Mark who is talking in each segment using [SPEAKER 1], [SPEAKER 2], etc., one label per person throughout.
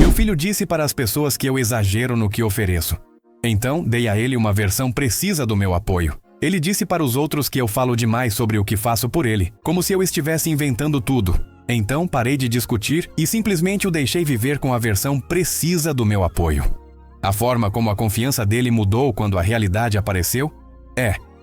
[SPEAKER 1] Meu filho disse para as pessoas que eu exagero no que ofereço. Então, dei a ele uma versão precisa do meu apoio. Ele disse para os outros que eu falo demais sobre o que faço por ele, como se eu estivesse inventando tudo. Então, parei de discutir e simplesmente o deixei viver com a versão precisa do meu apoio. A forma como a confiança dele mudou quando a realidade apareceu?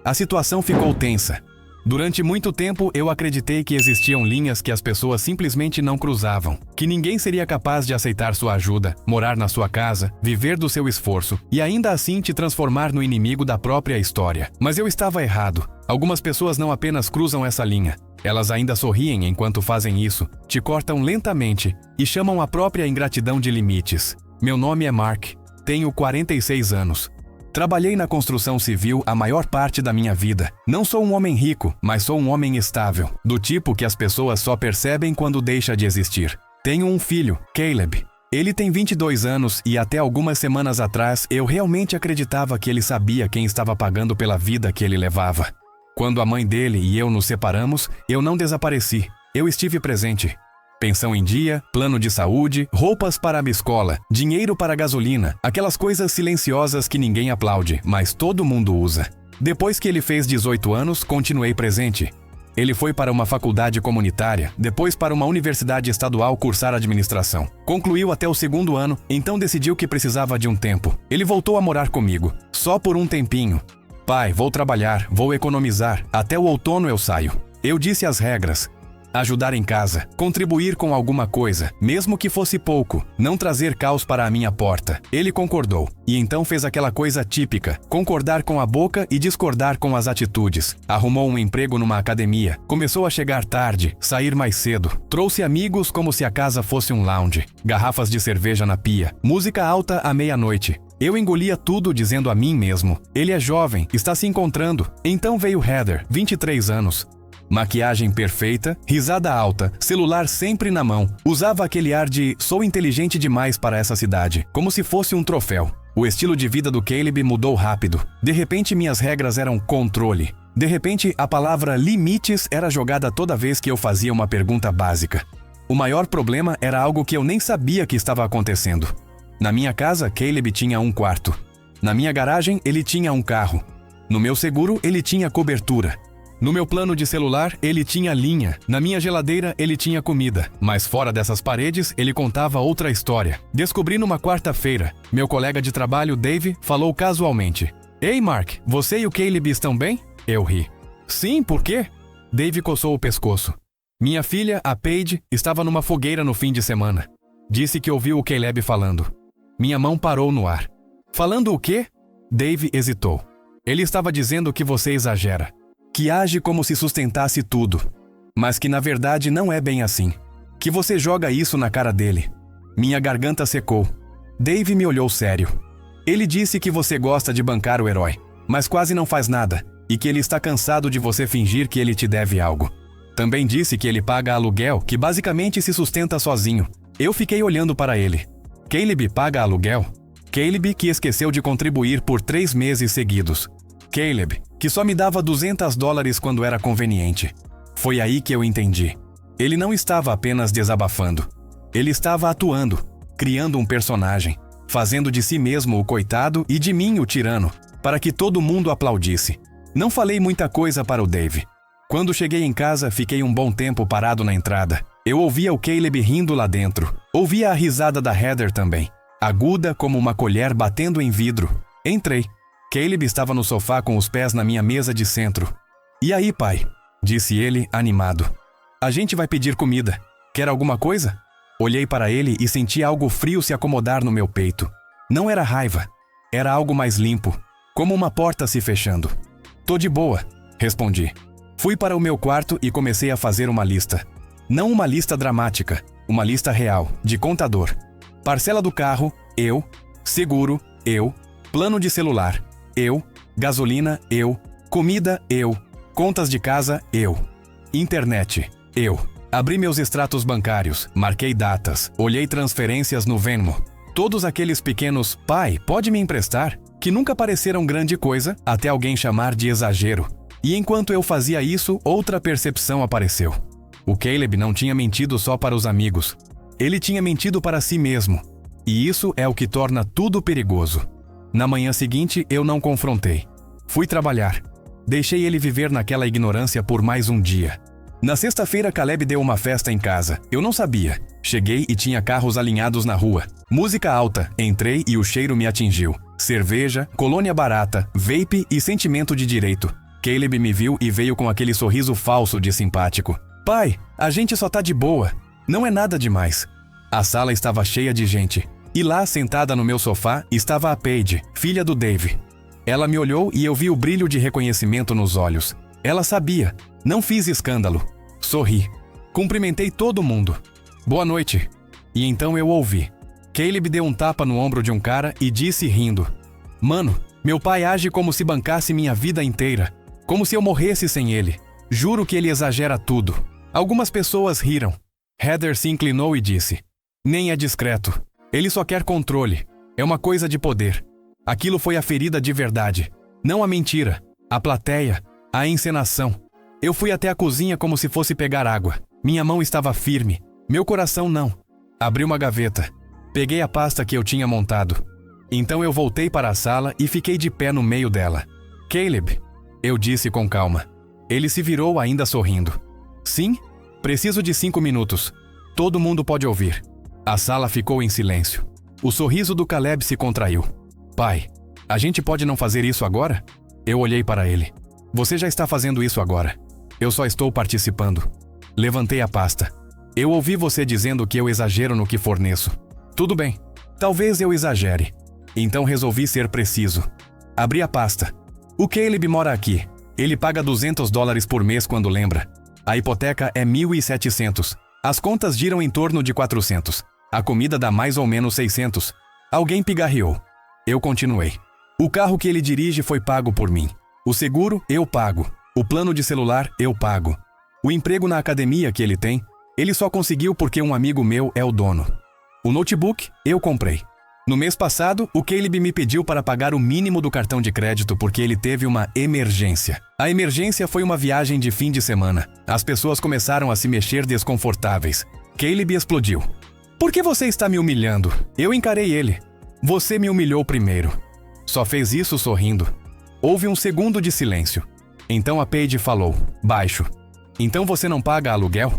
[SPEAKER 1] A situação ficou tensa. Durante muito tempo, eu acreditei que existiam linhas que as pessoas simplesmente não cruzavam, que ninguém seria capaz de aceitar sua ajuda, morar na sua casa, viver do seu esforço e ainda assim te transformar no inimigo da própria história. Mas eu estava errado. Algumas pessoas não apenas cruzam essa linha, elas ainda sorriem enquanto fazem isso, te cortam lentamente e chamam a própria ingratidão de limites. Meu nome é Mark, tenho 46 anos. Trabalhei na construção civil a maior parte da minha vida. Não sou um homem rico, mas sou um homem estável, do tipo que as pessoas só percebem quando deixa de existir. Tenho um filho, Caleb. Ele tem 22 anos e até algumas semanas atrás eu realmente acreditava que ele sabia quem estava pagando pela vida que ele levava. Quando a mãe dele e eu nos separamos, eu não desapareci. Eu estive presente. Pensão em dia, plano de saúde, roupas para a escola, dinheiro para a gasolina, aquelas coisas silenciosas que ninguém aplaude, mas todo mundo usa. Depois que ele fez 18 anos, continuei presente. Ele foi para uma faculdade comunitária, depois para uma universidade estadual cursar administração. Concluiu até o 2º ano, então decidiu que precisava de um tempo. Ele voltou a morar comigo, só por um tempinho. Pai, vou trabalhar, vou economizar, até o outono eu saio. Eu disse as regras. Ajudar em casa, contribuir com alguma coisa, mesmo que fosse pouco, não trazer caos para a minha porta. Ele concordou, e então fez aquela coisa típica, concordar com a boca e discordar com as atitudes. Arrumou um emprego numa academia, começou a chegar tarde, sair mais cedo, trouxe amigos como se a casa fosse um lounge, garrafas de cerveja na pia, música alta à meia-noite. Eu engolia tudo dizendo a mim mesmo, ele é jovem, está se encontrando. Então veio Heather, 23 anos. Maquiagem perfeita, risada alta, celular sempre na mão. Usava aquele ar de sou inteligente demais para essa cidade, como se fosse um troféu. O estilo de vida do Caleb mudou rápido. De repente minhas regras eram controle. De repente a palavra limites era jogada toda vez que eu fazia uma pergunta básica. O maior problema era algo que eu nem sabia que estava acontecendo. Na minha casa, Caleb tinha um quarto. Na minha garagem, ele tinha um carro. No meu seguro, ele tinha cobertura. No meu plano de celular, ele tinha linha. Na minha geladeira, ele tinha comida. Mas fora dessas paredes, ele contava outra história. Descobri numa quarta-feira. Meu colega de trabalho, Dave, falou casualmente. Ei, Mark, você e o Caleb estão bem? Eu ri. Sim, por quê? Dave coçou o pescoço. Minha filha, a Paige, estava numa fogueira no fim de semana. Disse que ouviu o Caleb falando. Minha mão parou no ar. Falando o quê? Dave hesitou. Ele estava dizendo que você exagera. Que age como se sustentasse tudo, mas que na verdade não é bem assim. Que você joga isso na cara dele. Minha garganta secou. Dave me olhou sério. Ele disse que você gosta de bancar o herói, mas quase não faz nada, e que ele está cansado de você fingir que ele te deve algo. Também disse que ele paga aluguel, que basicamente se sustenta sozinho. Eu fiquei olhando para ele. Caleb paga aluguel? Caleb que esqueceu de contribuir por 3 meses seguidos. Caleb, que só me dava $200 quando era conveniente. Foi aí que eu entendi. Ele não estava apenas desabafando. Ele estava atuando, criando um personagem, fazendo de si mesmo o coitado e de mim o tirano, para que todo mundo aplaudisse. Não falei muita coisa para o Dave. Quando cheguei em casa, fiquei um bom tempo parado na entrada. Eu ouvia o Caleb rindo lá dentro. Ouvia a risada da Heather também, aguda como uma colher batendo em vidro. Entrei. Caleb estava no sofá com os pés na minha mesa de centro. E aí, pai? Disse ele, animado. A gente vai pedir comida. Quer alguma coisa? Olhei para ele e senti algo frio se acomodar no meu peito. Não era raiva. Era algo mais limpo, como uma porta se fechando. Tô de boa, respondi. Fui para o meu quarto e comecei a fazer uma lista. Não uma lista dramática, uma lista real, de contador. Parcela do carro, eu. Seguro, eu. Plano de celular, eu. Gasolina, eu. Comida, eu. Contas de casa, eu. Internet, eu. Abri meus extratos bancários, marquei datas, olhei transferências no Venmo. Todos aqueles pequenos "pai, pode me emprestar?", que nunca pareceram grande coisa, até alguém chamar de exagero. E enquanto eu fazia isso, outra percepção apareceu. O Caleb não tinha mentido só para os amigos. Ele tinha mentido para si mesmo. E isso é o que torna tudo perigoso. Na manhã seguinte, eu não confrontei. Fui trabalhar. Deixei ele viver naquela ignorância por mais um dia. Na sexta-feira, Caleb deu uma festa em casa. Eu não sabia. Cheguei e tinha carros alinhados na rua. Música alta. Entrei e o cheiro me atingiu. Cerveja, colônia barata, vape e sentimento de direito. Caleb me viu e veio com aquele sorriso falso de simpático. Pai, a gente só tá de boa. Não é nada demais. A sala estava cheia de gente. E lá, sentada no meu sofá, estava a Paige, filha do Dave. Ela me olhou e eu vi o brilho de reconhecimento nos olhos. Ela sabia. Não fiz escândalo. Sorri. Cumprimentei todo mundo. Boa noite. E então eu ouvi. Caleb deu um tapa no ombro de um cara e disse rindo. Mano, meu pai age como se bancasse minha vida inteira. Como se eu morresse sem ele. Juro que ele exagera tudo. Algumas pessoas riram. Heather se inclinou e disse. Nem é discreto. Ele só quer controle. É uma coisa de poder. Aquilo foi a ferida de verdade. Não a mentira. A plateia. A encenação. Eu fui até a cozinha como se fosse pegar água. Minha mão estava firme. Meu coração não. Abri uma gaveta. Peguei a pasta que eu tinha montado. Então eu voltei para a sala e fiquei de pé no meio dela. Caleb, eu disse com calma. Ele se virou ainda sorrindo. Sim? Preciso de 5 minutos. Todo mundo pode ouvir. A sala ficou em silêncio. O sorriso do Caleb se contraiu. Pai, a gente pode não fazer isso agora? Eu olhei para ele. Você já está fazendo isso agora. Eu só estou participando. Levantei a pasta. Eu ouvi você dizendo que eu exagero no que forneço. Tudo bem. Talvez eu exagere. Então resolvi ser preciso. Abri a pasta. O Caleb mora aqui. Ele paga $200 por mês quando lembra. A hipoteca é 1.700. As contas giram em torno de 400. A comida dá mais ou menos 600. Alguém pigarreou. Eu continuei. O carro que ele dirige foi pago por mim. O seguro, eu pago. O plano de celular, eu pago. O emprego na academia que ele tem, ele só conseguiu porque um amigo meu é o dono. O notebook, eu comprei. No mês passado, o Caleb me pediu para pagar o mínimo do cartão de crédito porque ele teve uma emergência. A emergência foi uma viagem de fim de semana. As pessoas começaram a se mexer desconfortáveis. Caleb explodiu. Por que você está me humilhando? Eu encarei ele. Você me humilhou primeiro. Só fez isso sorrindo. Houve um segundo de silêncio. Então a Paige falou, baixo. Então você não paga aluguel?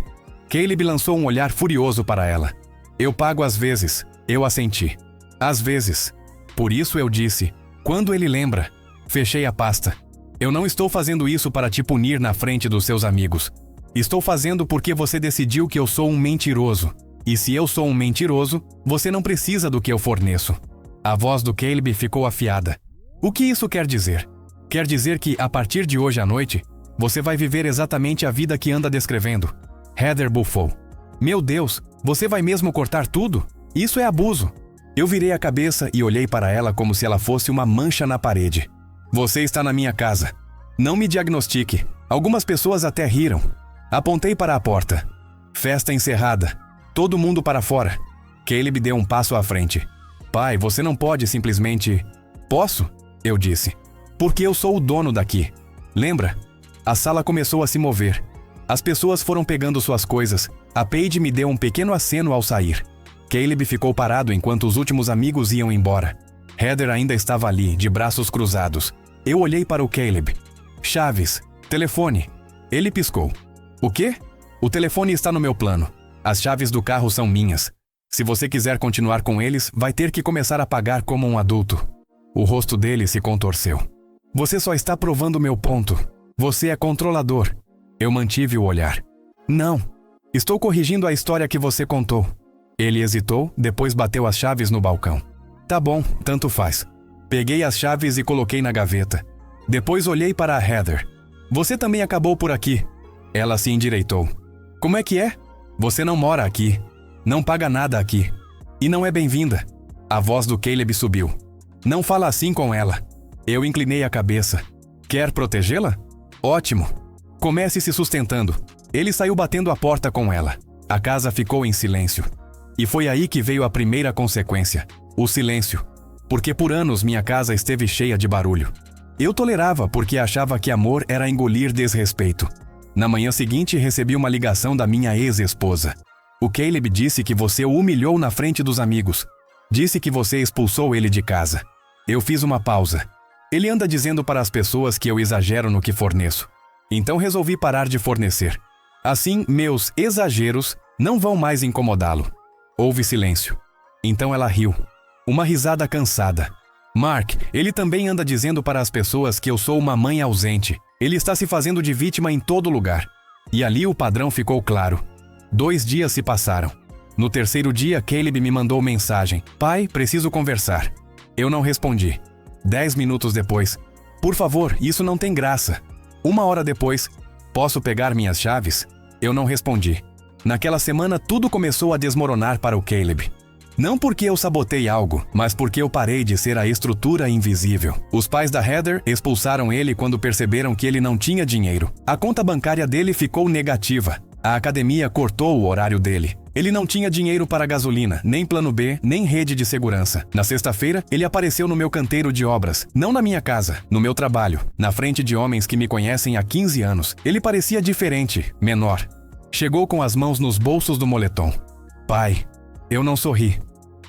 [SPEAKER 1] Caleb lançou um olhar furioso para ela. Eu pago às vezes. Eu assenti. Às vezes. Por isso eu disse, quando ele lembra. Fechei a pasta. Eu não estou fazendo isso para te punir na frente dos seus amigos. Estou fazendo porque você decidiu que eu sou um mentiroso. E se eu sou um mentiroso, você não precisa do que eu forneço. A voz do Caleb ficou afiada. O que isso quer dizer? Quer dizer que, a partir de hoje à noite, você vai viver exatamente a vida que anda descrevendo. Heather bufou. Meu Deus, você vai mesmo cortar tudo? Isso é abuso. Eu virei a cabeça e olhei para ela como se ela fosse uma mancha na parede. Você está na minha casa. Não me diagnostique. Algumas pessoas até riram. Apontei para a porta. Festa encerrada. Todo mundo para fora. Caleb deu um passo à frente. Pai, você não pode simplesmente... Posso? Eu disse. Porque eu sou o dono daqui. Lembra? A sala começou a se mover. As pessoas foram pegando suas coisas. A Paige me deu um pequeno aceno ao sair. Caleb ficou parado enquanto os últimos amigos iam embora. Heather ainda estava ali, de braços cruzados. Eu olhei para o Caleb. Chaves. Telefone. Ele piscou. O quê? O telefone está no meu plano. As chaves do carro são minhas. Se você quiser continuar com eles, vai ter que começar a pagar como um adulto. O rosto dele se contorceu. Você só está provando meu ponto. Você é controlador. Eu mantive o olhar. Não. Estou corrigindo a história que você contou. Ele hesitou, depois bateu as chaves no balcão. Tá bom, tanto faz. Peguei as chaves e coloquei na gaveta. Depois olhei para a Heather. Você também acabou por aqui. Ela se endireitou. Como é que é? Você não mora aqui. Não paga nada aqui. E não é bem-vinda. A voz do Caleb subiu. Não fala assim com ela. Eu inclinei a cabeça. Quer protegê-la? Ótimo. Comece se sustentando. Ele saiu batendo a porta com ela. A casa ficou em silêncio. E foi aí que veio a primeira consequência. O silêncio. Porque por anos minha casa esteve cheia de barulho. Eu tolerava porque achava que amor era engolir desrespeito. Na manhã seguinte recebi uma ligação da minha ex-esposa. O Caleb disse que você o humilhou na frente dos amigos. Disse que você expulsou ele de casa. Eu fiz uma pausa. Ele anda dizendo para as pessoas que eu exagero no que forneço. Então resolvi parar de fornecer. Assim, meus exageros não vão mais incomodá-lo. Houve silêncio. Então ela riu. Uma risada cansada. Mark, ele também anda dizendo para as pessoas que eu sou uma mãe ausente. Ele está se fazendo de vítima em todo lugar. E ali o padrão ficou claro. 2 dias se passaram. No 3º dia, Caleb me mandou mensagem. Pai, preciso conversar. Eu não respondi. 10 minutos depois. Por favor, isso não tem graça. 1 hora depois. Posso pegar minhas chaves? Eu não respondi. Naquela semana, tudo começou a desmoronar para o Caleb. Não porque eu sabotei algo, mas porque eu parei de ser a estrutura invisível. Os pais da Heather expulsaram ele quando perceberam que ele não tinha dinheiro. A conta bancária dele ficou negativa. A academia cortou o horário dele. Ele não tinha dinheiro para gasolina, nem plano B, nem rede de segurança. Na sexta-feira, ele apareceu no meu canteiro de obras, não na minha casa, no meu trabalho, na frente de homens que me conhecem há 15 anos. Ele parecia diferente, menor. Chegou com as mãos nos bolsos do moletom. Pai, eu não sorri.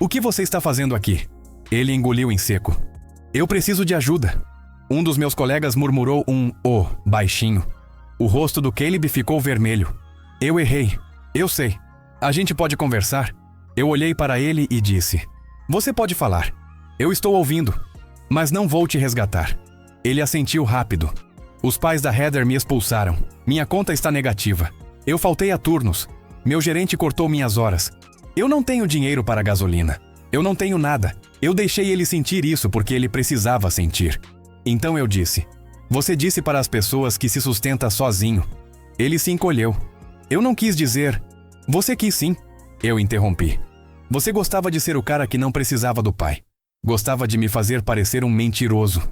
[SPEAKER 1] O que você está fazendo aqui? Ele engoliu em seco. Eu preciso de ajuda. Um dos meus colegas murmurou um "oh" baixinho. O rosto do Caleb ficou vermelho. Eu errei. Eu sei. A gente pode conversar? Eu olhei para ele e disse: Você pode falar. Eu estou ouvindo. Mas não vou te resgatar. Ele assentiu rápido. Os pais da Heather me expulsaram. Minha conta está negativa. Eu faltei a turnos. Meu gerente cortou minhas horas. Eu não tenho dinheiro para gasolina. Eu não tenho nada. Eu deixei ele sentir isso porque ele precisava sentir. Então eu disse: Você disse para as pessoas que se sustenta sozinho. Ele se encolheu. Eu não quis dizer. Você quis sim. Eu interrompi. Você gostava de ser o cara que não precisava do pai. Gostava de me fazer parecer um mentiroso.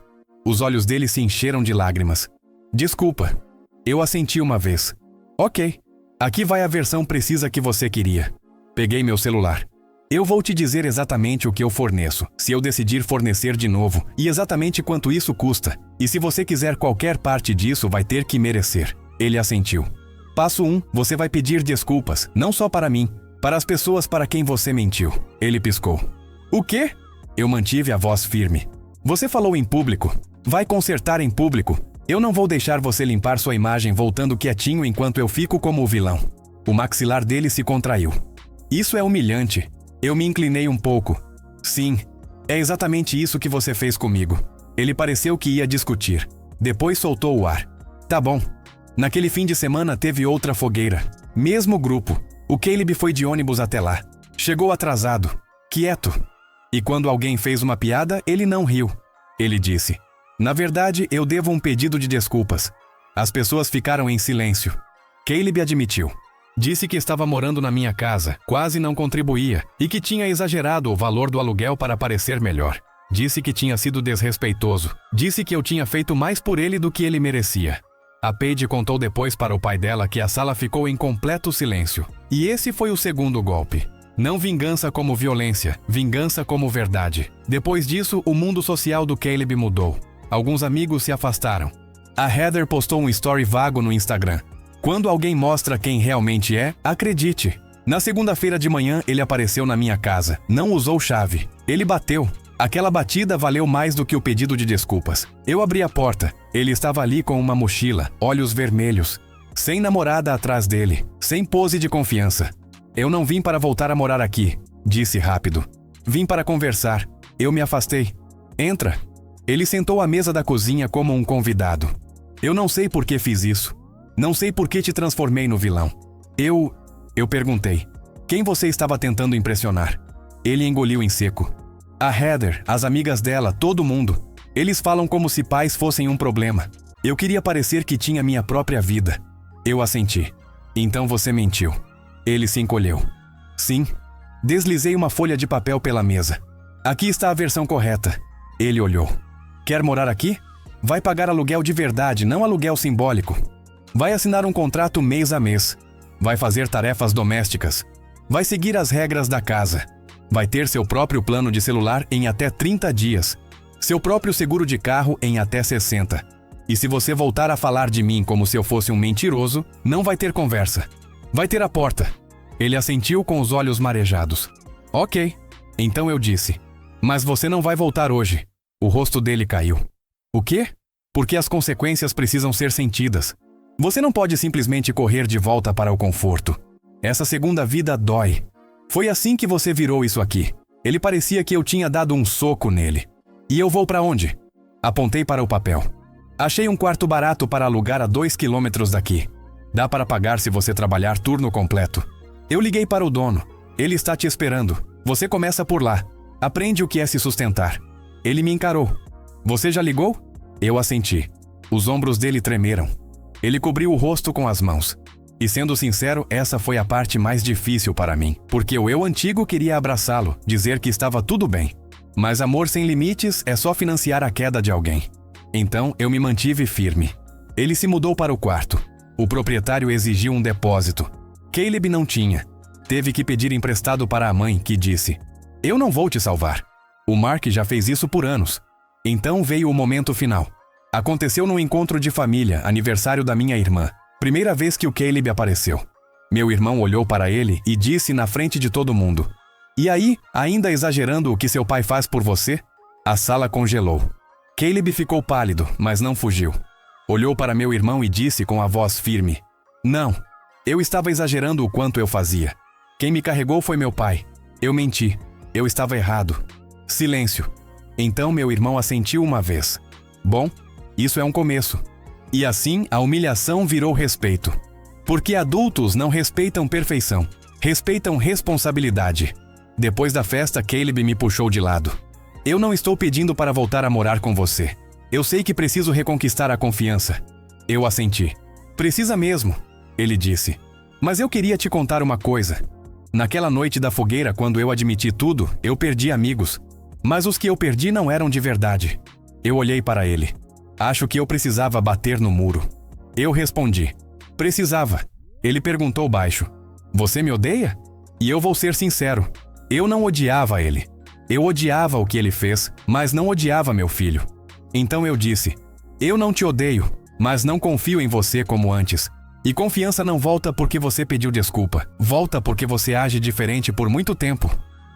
[SPEAKER 1] Os olhos dele se encheram de lágrimas. Desculpa. Eu assenti uma vez. Ok. Aqui vai a versão precisa que você queria. Peguei meu celular. Eu vou te dizer exatamente o que eu forneço, se eu decidir fornecer de novo, e exatamente quanto isso custa. E se você quiser qualquer parte disso, vai ter que merecer. Ele assentiu. Passo 1, você vai pedir desculpas, não só para mim, para as pessoas para quem você mentiu. Ele piscou. O quê? Eu mantive a voz firme. Você falou em público. Vai consertar em público. Eu não vou deixar você limpar sua imagem voltando quietinho enquanto eu fico como o vilão. O maxilar dele se contraiu. Isso é humilhante. Eu me inclinei um pouco. Sim, é exatamente isso que você fez comigo. Ele pareceu que ia discutir. Depois soltou o ar. Tá bom. Naquele fim de semana teve outra fogueira. Mesmo grupo. O Caleb foi de ônibus até lá. Chegou atrasado. Quieto. E quando alguém fez uma piada, ele não riu. Ele disse: Na verdade, eu devo um pedido de desculpas. As pessoas ficaram em silêncio. Caleb admitiu. Disse que estava morando na minha casa, quase não contribuía, e que tinha exagerado o valor do aluguel para parecer melhor. Disse que tinha sido desrespeitoso. Disse que eu tinha feito mais por ele do que ele merecia. A Paige contou depois para o pai dela que a sala ficou em completo silêncio. E esse foi o segundo golpe. Não vingança como violência, vingança como verdade. Depois disso, o mundo social do Caleb mudou. Alguns amigos se afastaram. A Heather postou um story vago no Instagram. Quando alguém mostra quem realmente é, acredite. Na segunda-feira de manhã, ele apareceu na minha casa. Não usou chave. Ele bateu. Aquela batida valeu mais do que o pedido de desculpas. Eu abri a porta. Ele estava ali com uma mochila, olhos vermelhos. Sem namorada atrás dele. Sem pose de confiança. Eu não vim para voltar a morar aqui, disse rápido. Vim para conversar. Eu me afastei. Entra. Ele sentou à mesa da cozinha como um convidado. Eu não sei por que fiz isso. Não sei por que te transformei no vilão. Eu perguntei. Quem você estava tentando impressionar? Ele engoliu em seco. A Heather, as amigas dela, todo mundo. Eles falam como se pais fossem um problema. Eu queria parecer que tinha minha própria vida. Eu assenti. Então você mentiu. Ele se encolheu. Sim. Deslizei uma folha de papel pela mesa. Aqui está a versão correta. Ele olhou. Quer morar aqui? Vai pagar aluguel de verdade, não aluguel simbólico. Vai assinar um contrato mês a mês. Vai fazer tarefas domésticas. Vai seguir as regras da casa. Vai ter seu próprio plano de celular em até 30 dias. Seu próprio seguro de carro em até 60. E se você voltar a falar de mim como se eu fosse um mentiroso, não vai ter conversa. Vai ter a porta. Ele assentiu com os olhos marejados. Ok. Então eu disse: "Mas você não vai voltar hoje." O rosto dele caiu. "O quê?" "Porque as consequências precisam ser sentidas. Você não pode simplesmente correr de volta para o conforto. Essa segunda vida dói. Foi assim que você virou isso aqui." Ele parecia que eu tinha dado um soco nele. "E eu vou para onde?" Apontei para o papel. "Achei um quarto barato para alugar a 2 quilômetros daqui. Dá para pagar se você trabalhar turno completo." Eu liguei para o dono. "Ele está te esperando. Você começa por lá. Aprende o que é se sustentar." Ele me encarou. "Você já ligou?" Eu assenti. Os ombros dele tremeram. Ele cobriu o rosto com as mãos. E sendo sincero, essa foi a parte mais difícil para mim, porque o eu antigo queria abraçá-lo, dizer que estava tudo bem. Mas amor sem limites é só financiar a queda de alguém. Então eu me mantive firme. Ele se mudou para o quarto. O proprietário exigiu um depósito. Caleb não tinha. Teve que pedir emprestado para a mãe, que disse: "Eu não vou te salvar." O Mark já fez isso por anos. Então veio o momento final. Aconteceu num encontro de família, aniversário da minha irmã. Primeira vez que o Caleb apareceu. Meu irmão olhou para ele e disse na frente de todo mundo: "E aí, ainda exagerando o que seu pai faz por você?" A sala congelou. Caleb ficou pálido, mas não fugiu. Olhou para meu irmão e disse com a voz firme: "Não, eu estava exagerando o quanto eu fazia. Quem me carregou foi meu pai. Eu menti. Eu estava errado." Silêncio. Então meu irmão assentiu uma vez. "Bom, isso é um começo." E assim, a humilhação virou respeito. Porque adultos não respeitam perfeição, respeitam responsabilidade. Depois da festa, Caleb me puxou de lado. "Eu não estou pedindo para voltar a morar com você. Eu sei que preciso reconquistar a confiança." Eu assenti. "Precisa mesmo," ele disse. "Mas eu queria te contar uma coisa. Naquela noite da fogueira, quando eu admiti tudo, eu perdi amigos. Mas os que eu perdi não eram de verdade." Eu olhei para ele. "Acho que eu precisava bater no muro." Eu respondi: "Precisava." Ele perguntou baixo: "Você me odeia?" E eu vou ser sincero. Eu não odiava ele. Eu odiava o que ele fez, mas não odiava meu filho. Então eu disse: "Eu não te odeio, mas não confio em você como antes. E confiança não volta porque você pediu desculpa. Volta porque você age diferente por muito tempo."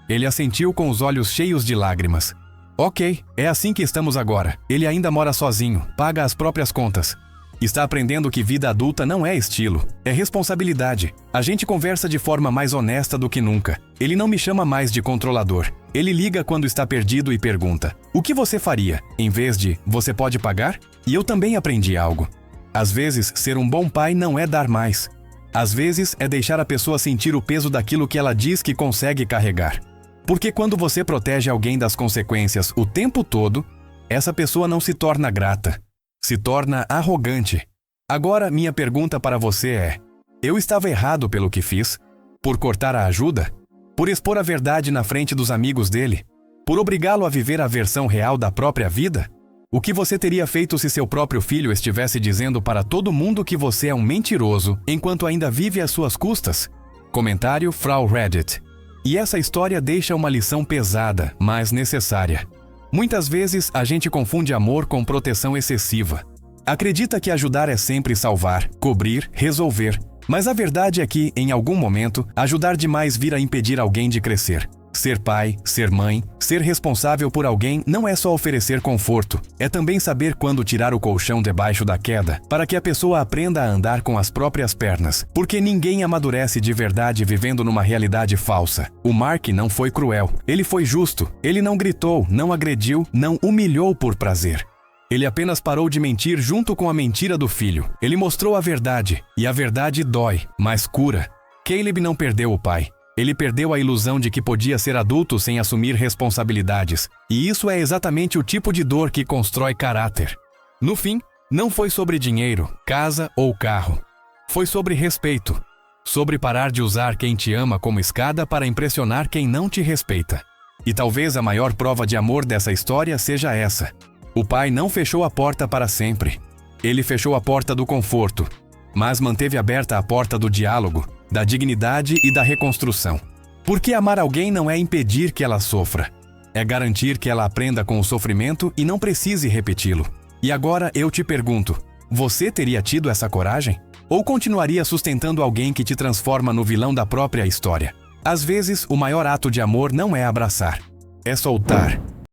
[SPEAKER 1] Ele assentiu com os olhos cheios de lágrimas. "Ok, é assim que estamos agora. Ele ainda mora sozinho, paga as próprias contas. Está aprendendo que vida adulta não é estilo, é responsabilidade. A gente conversa de forma mais honesta do que nunca. Ele não me chama mais de controlador. Ele liga quando está perdido e pergunta: 'O que você faria?' em vez de 'Você pode pagar?' E eu também aprendi algo. Às vezes, ser um bom pai não é dar mais. Às vezes, é deixar a pessoa sentir o peso daquilo que ela diz que consegue carregar. Porque quando você protege alguém das consequências o tempo todo, essa pessoa não se torna grata, se torna arrogante. Agora, minha pergunta para você é: eu estava errado pelo que fiz? Por cortar a ajuda? Por expor a verdade na frente dos amigos dele? Por obrigá-lo a viver a versão real da própria vida? O que você teria feito se seu próprio filho estivesse dizendo para todo mundo que você é um mentiroso enquanto ainda vive às suas custas? Comentário Frau Reddit. E essa história deixa uma lição pesada, mas necessária. Muitas vezes a gente confunde amor com proteção excessiva. Acredita que ajudar é sempre salvar, cobrir, resolver. Mas a verdade é que, em algum momento, ajudar demais vira impedir alguém de crescer. Ser pai, ser mãe, ser responsável por alguém não é só oferecer conforto, é também saber quando tirar o colchão debaixo da queda, para que a pessoa aprenda a andar com as próprias pernas. Porque ninguém amadurece de verdade vivendo numa realidade falsa. O Mark não foi cruel, ele foi justo, ele não gritou, não agrediu, não humilhou por prazer. Ele apenas parou de mentir junto com a mentira do filho. Ele mostrou a verdade, e a verdade dói, mas cura. Caleb não perdeu o pai. Ele perdeu a ilusão de que podia ser adulto sem assumir responsabilidades. E isso é exatamente o tipo de dor que constrói caráter. No fim, não foi sobre dinheiro, casa ou carro. Foi sobre respeito. Sobre parar de usar quem te ama como escada para impressionar quem não te respeita. E talvez a maior prova de amor dessa história seja essa. O pai não fechou a porta para sempre. Ele fechou a porta do conforto, mas manteve aberta a porta do diálogo, da dignidade e da reconstrução. Porque amar alguém não é impedir que ela sofra. É garantir que ela aprenda com o sofrimento e não precise repeti-lo. E agora eu te pergunto, você teria tido essa coragem? Ou continuaria sustentando alguém que te transforma no vilão da própria história? Às vezes, o maior ato de amor não é abraçar, é soltar.